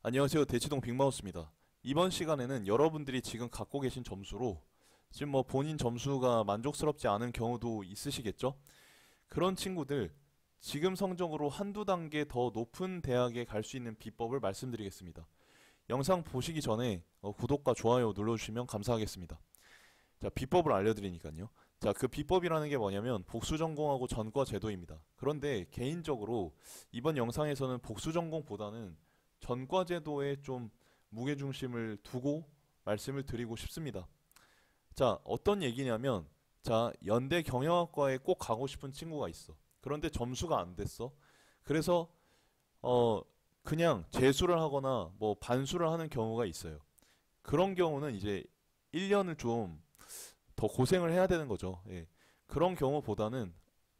안녕하세요. 대치동 빅마우스입니다. 이번 시간에는 여러분들이 지금 갖고 계신 점수로 지금 뭐 본인 점수가 만족스럽지 않은 경우도 있으시겠죠? 그런 친구들 지금 성적으로 한두 단계 더 높은 대학에 갈 수 있는 비법을 말씀드리겠습니다. 영상 보시기 전에 구독과 좋아요 눌러주시면 감사하겠습니다. 자, 비법을 알려드리니까요. 자, 그 비법이라는 게 뭐냐면 복수전공하고 전과 제도입니다. 그런데 개인적으로 이번 영상에서는 복수전공보다는 전과제도에 좀 무게중심을 두고 말씀을 드리고 싶습니다. 자, 어떤 얘기냐면, 자, 연대 경영학과에 꼭 가고 싶은 친구가 있어. 그런데 점수가 안 됐어. 그래서, 어, 그냥 재수를 하거나 뭐 반수를 하는 경우가 있어요. 그런 경우는 이제 1년을 좀 더 고생을 해야 되는 거죠. 예. 그런 경우보다는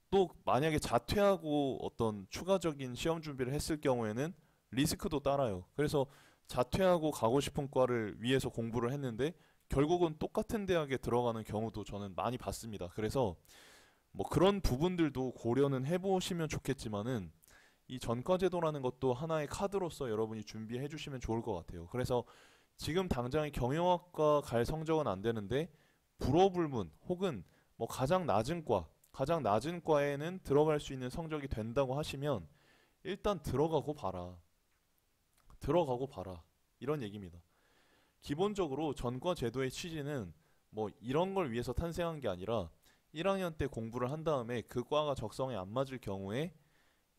또 만약에 자퇴하고 어떤 추가적인 시험 준비를 했을 경우에는 리스크도 따라요. 그래서 자퇴하고 가고 싶은 과를 위해서 공부를 했는데 결국은 똑같은 대학에 들어가는 경우도 저는 많이 봤습니다. 그래서 뭐 그런 부분들도 고려는 해보시면 좋겠지만은 이 전과제도라는 것도 하나의 카드로서 여러분이 준비해 주시면 좋을 것 같아요. 그래서 지금 당장에 경영학과 갈 성적은 안 되는데 불허불문 혹은 뭐 가장 낮은 과에는 들어갈 수 있는 성적이 된다고 하시면 일단 들어가고 봐라. 들어가고 봐라. 이런 얘기입니다. 기본적으로 전과 제도의 취지는 뭐 이런 걸 위해서 탄생한 게 아니라 1학년 때 공부를 한 다음에 그 과가 적성에 안 맞을 경우에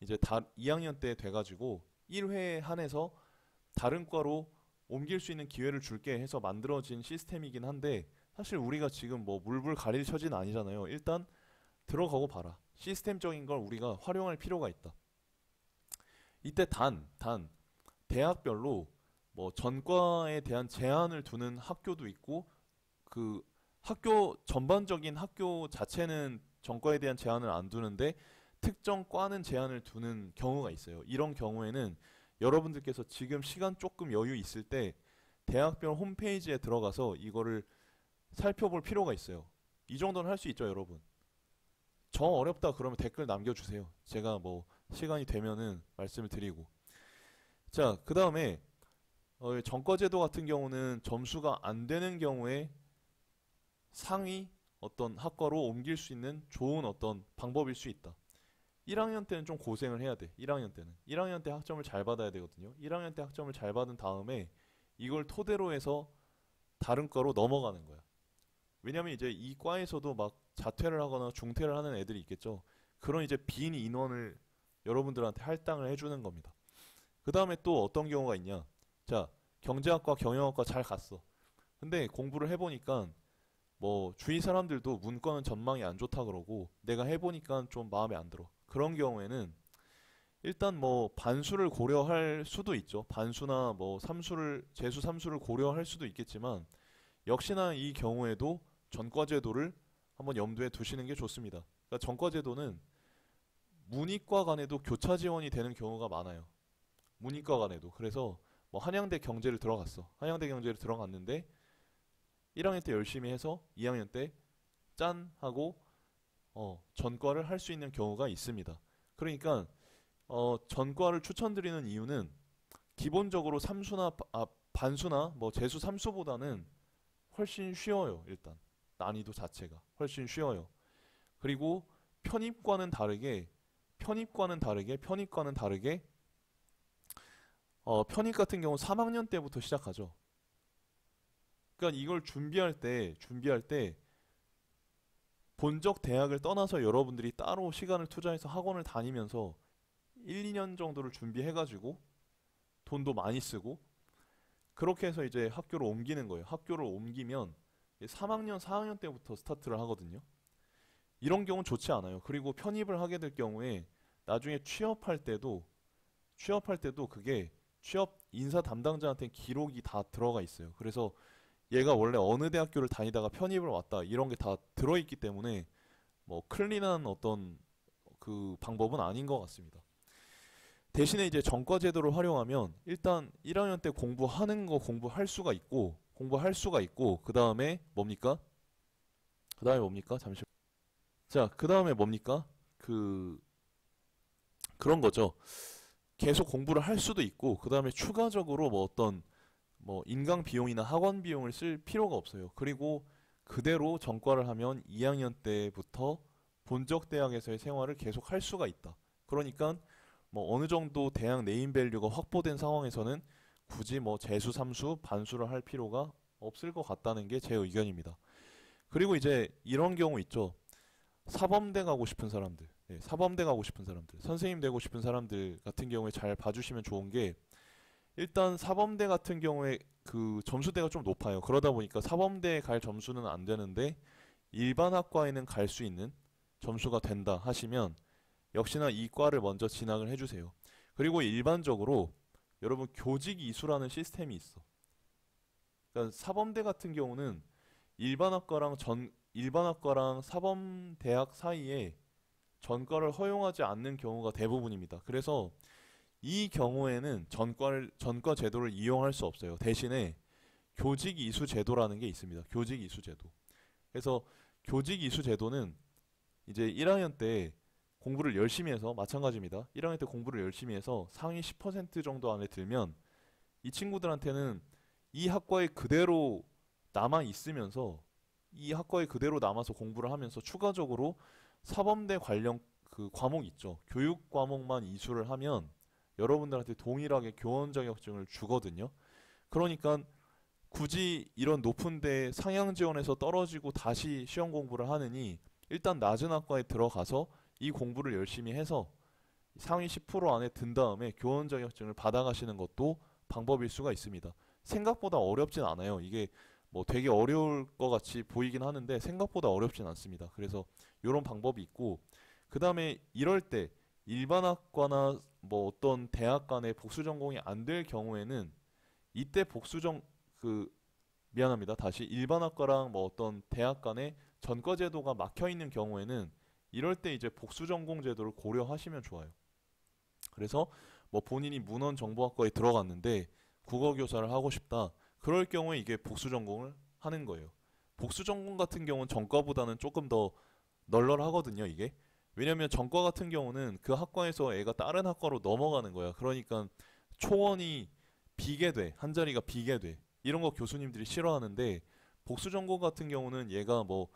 이제 2학년 때 돼가지고 1회에 한해서 다른 과로 옮길 수 있는 기회를 줄게 해서 만들어진 시스템이긴 한데 사실 우리가 지금 뭐 물불 가릴 처지는 아니잖아요. 일단 들어가고 봐라. 시스템적인 걸 우리가 활용할 필요가 있다. 이때 대학별로 뭐 전과에 대한 제한을 두는 학교도 있고 그 학교 전반적인 학교 자체는 전과에 대한 제한을 안 두는데 특정 과는 제한을 두는 경우가 있어요. 이런 경우에는 여러분들께서 지금 시간 조금 여유 있을 때 대학별 홈페이지에 들어가서 이거를 살펴볼 필요가 있어요. 이 정도는 할 수 있죠, 여러분. 정 어렵다 그러면 댓글 남겨주세요. 제가 뭐 시간이 되면은 말씀을 드리고. 자, 그 다음에 전과제도 같은 경우는 점수가 안 되는 경우에 상위 어떤 학과로 옮길 수 있는 좋은 어떤 방법일 수 있다. 1학년 때는 좀 고생을 해야 돼. 1학년 때는. 1학년 때 학점을 잘 받아야 되거든요. 1학년 때 학점을 잘 받은 다음에 이걸 토대로 해서 다른 과로 넘어가는 거야. 왜냐면 이제 이 과에서도 막 자퇴를 하거나 중퇴를 하는 애들이 있겠죠. 그런 이제 빈 인원을 여러분들한테 할당을 해주는 겁니다. 그 다음에 또 어떤 경우가 있냐. 자, 경제학과, 경영학과 잘 갔어. 근데 공부를 해보니까 뭐 주위 사람들도 문과는 전망이 안 좋다 그러고 내가 해보니까 좀 마음에 안 들어. 그런 경우에는 일단 뭐 반수를 고려할 수도 있죠. 반수나 뭐 삼수를 재수 삼수를 고려할 수도 있겠지만 역시나 이 경우에도 전과제도를 한번 염두에 두시는 게 좋습니다. 그러니까 전과제도는 문이과 간에도 교차 지원이 되는 경우가 많아요. 문이과 간에도. 그래서 뭐 한양대 경제를 들어갔어. 한양대 경제를 들어갔는데 1학년 때 열심히 해서 2학년 때 짠 하고 전과를 할 수 있는 경우가 있습니다. 그러니까 전과를 추천드리는 이유는 기본적으로 삼수나 반수나 뭐 재수 삼수보다는 훨씬 쉬워요. 일단 난이도 자체가 훨씬 쉬워요. 그리고 편입과는 다르게 편입 같은 경우 3학년 때부터 시작하죠. 그러니까 이걸 준비할 때 본적 대학을 떠나서 여러분들이 따로 시간을 투자해서 학원을 다니면서 1, 2년 정도를 준비해가지고 돈도 많이 쓰고 그렇게 해서 이제 학교를 옮기는 거예요. 학교를 옮기면 3학년, 4학년 때부터 스타트를 하거든요. 이런 경우는 좋지 않아요. 그리고 편입을 하게 될 경우에 나중에 취업할 때도 그게 취업 인사 담당자한테 기록이 다 들어가 있어요. 그래서 얘가 원래 어느 대학교를 다니다가 편입을 왔다 이런 게 다 들어있기 때문에 뭐 클린한 어떤 그 방법은 아닌 것 같습니다. 대신에 이제 전과 제도를 활용하면 일단 1학년 때 공부할 수가 있고 그 다음에 뭡니까? 그 다음에 뭡니까? 잠시. 자, 그 다음에 뭡니까? 그런 거죠. 계속 공부를 할 수도 있고 그 다음에 추가적으로 뭐 어떤 뭐 인강 비용이나 학원 비용을 쓸 필요가 없어요. 그리고 그대로 전과를 하면 2학년 때부터 본적 대학에서의 생활을 계속 할 수가 있다. 그러니까 뭐 어느 정도 대학 네임밸류가 확보된 상황에서는 굳이 뭐 재수, 삼수, 반수를 할 필요가 없을 것 같다는 게 제 의견입니다. 그리고 이제 이런 경우 있죠. 사범대 가고 싶은 사람들, 사범대 가고 싶은 사람들, 선생님 되고 싶은 사람들 같은 경우에 잘 봐주시면 좋은 게 일단 사범대 같은 경우에 그 점수대가 좀 높아요. 그러다 보니까 사범대에 갈 점수는 안 되는데 일반 학과에는 갈 수 있는 점수가 된다 하시면 역시나 이 과를 먼저 진학을 해주세요. 그리고 일반적으로 여러분 교직 이수라는 시스템이 있어. 그러니까 사범대 같은 경우는 일반 학과랑 사범대학 사이에 전과를 허용하지 않는 경우가 대부분입니다. 그래서 이 경우에는 전과 제도를 이용할 수 없어요. 대신에 교직 이수 제도라는 게 있습니다. 교직 이수 제도. 그래서 교직 이수 제도는 이제 1학년 때 공부를 열심히 해서 마찬가지입니다. 1학년 때 공부를 열심히 해서 상위 10% 정도 안에 들면 이 친구들한테는 이 학과에 그대로 남아 있으면서 이 학과에 그대로 남아서 공부를 하면서 추가적으로 사범대 관련 그 과목 있죠. 교육 과목만 이수를 하면 여러분들한테 동일하게 교원 자격증을 주거든요. 그러니까 굳이 이런 높은 데 상향 지원에서 떨어지고 다시 시험 공부를 하느니 일단 낮은 학과에 들어가서 이 공부를 열심히 해서 상위 10% 안에 든 다음에 교원 자격증을 받아가시는 것도 방법일 수가 있습니다. 생각보다 어렵진 않아요. 이게 뭐 되게 어려울 것 같이 보이긴 하는데 생각보다 어렵진 않습니다. 그래서 이런 방법이 있고 그 다음에 이럴 때 일반 학과나 뭐 어떤 대학 간에 복수 전공이 안 될 경우에는 이때 그 미안합니다. 다시 일반 학과랑 뭐 어떤 대학 간에 전과 제도가 막혀 있는 경우에는 이럴 때 이제 복수 전공 제도를 고려하시면 좋아요. 그래서 뭐 본인이 문헌정보학과에 들어갔는데 국어 교사를 하고 싶다. 그럴 경우에 이게 복수 전공을 하는 거예요. 복수 전공 같은 경우는 전과보다는 조금 더 널널하거든요, 이게. 왜냐면 전과 같은 경우는 그 학과에서 애가 다른 학과로 넘어가는 거야. 그러니까 초원이 비게 돼. 한 자리가 비게 돼. 이런 거 교수님들이 싫어하는데 복수 전공 같은 경우는 얘가 뭐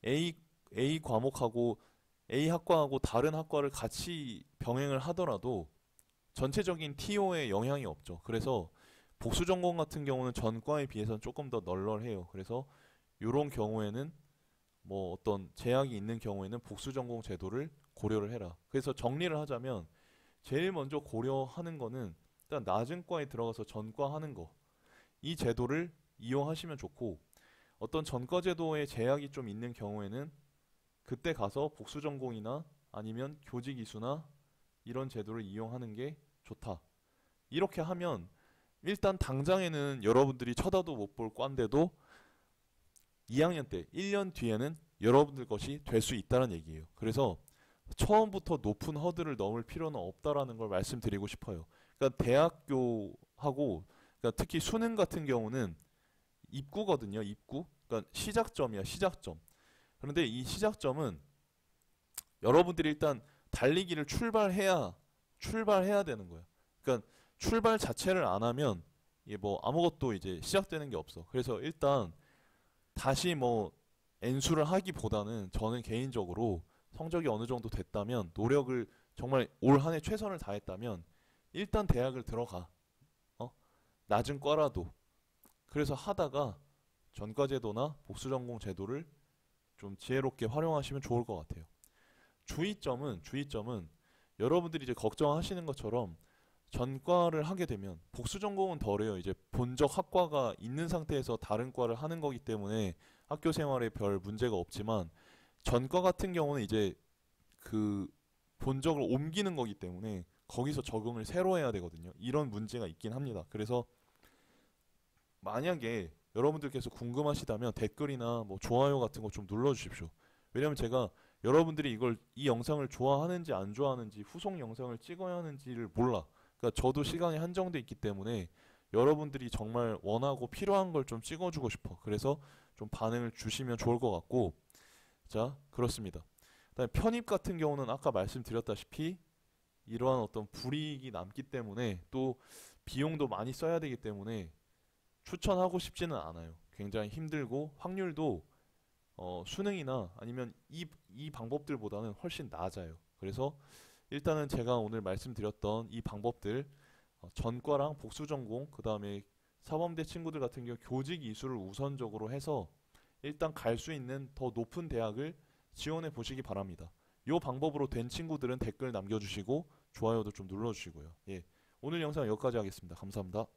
A A 과목하고 A 학과하고 다른 학과를 같이 병행을 하더라도 전체적인 TO에 영향이 없죠. 그래서 복수 전공 같은 경우는 전과에 비해서는 조금 더 널널해요. 그래서 이런 경우에는 뭐 어떤 제약이 있는 경우에는 복수 전공 제도를 고려를 해라. 그래서 정리를 하자면 제일 먼저 고려하는 거는 일단 낮은 과에 들어가서 전과하는 거. 이 제도를 이용하시면 좋고 어떤 전과 제도에 제약이 좀 있는 경우에는 그때 가서 복수 전공이나 아니면 교직 이수나 이런 제도를 이용하는 게 좋다. 이렇게 하면 일단 당장에는 여러분들이 쳐다도 못 볼 과인데도 2학년 때 1년 뒤에는 여러분들 것이 될 수 있다는 얘기예요. 그래서 처음부터 높은 허들을 넘을 필요는 없다라는 걸 말씀드리고 싶어요. 그러니까 대학교하고 그러니까 특히 수능 같은 경우는 입구거든요. 입구. 그러니까 시작점이야. 시작점. 그런데 이 시작점은 여러분들이 일단 달리기를 출발해야 되는 거야. 그러니까 출발 자체를 안 하면 이게 뭐 아무것도 이제 시작되는 게 없어. 그래서 일단 다시 뭐 N수를 하기보다는 저는 개인적으로 성적이 어느 정도 됐다면 노력을 정말 올 한 해 최선을 다했다면 일단 대학을 들어가. 어? 낮은 과라도. 그래서 하다가 전과제도나 복수전공 제도를 좀 지혜롭게 활용하시면 좋을 것 같아요. 주의점은 여러분들이 이제 걱정하시는 것처럼 전과를 하게 되면 복수 전공은 덜해요. 이제 본적 학과가 있는 상태에서 다른 과를 하는 거기 때문에 학교 생활에 별 문제가 없지만 전과 같은 경우는 이제 그 본적을 옮기는 거기 때문에 거기서 적응을 새로 해야 되거든요. 이런 문제가 있긴 합니다. 그래서 만약에 여러분들께서 궁금하시다면 댓글이나 뭐 좋아요 같은 거 좀 눌러주십시오. 왜냐면 제가 여러분들이 이 영상을 좋아하는지 안 좋아하는지 후속 영상을 찍어야 하는지를 몰라. 그러니까 저도 시간이 한정돼 있기 때문에 여러분들이 정말 원하고 필요한 걸 좀 찍어주고 싶어. 그래서 좀 반응을 주시면 좋을 것 같고, 자, 그렇습니다. 그다음에 편입 같은 경우는 아까 말씀드렸다시피 이러한 어떤 불이익이 남기 때문에 또 비용도 많이 써야 되기 때문에 추천하고 싶지는 않아요. 굉장히 힘들고 확률도 수능이나 아니면 이 방법들보다는 훨씬 낮아요. 그래서 일단은 제가 오늘 말씀드렸던 이 방법들 전과랑 복수 전공 그다음에 사범대 친구들 같은 경우 교직 이수를 우선적으로 해서 일단 갈 수 있는 더 높은 대학을 지원해 보시기 바랍니다. 이 방법으로 된 친구들은 댓글 남겨주시고 좋아요도 좀 눌러주시고요. 예, 오늘 영상 여기까지 하겠습니다. 감사합니다.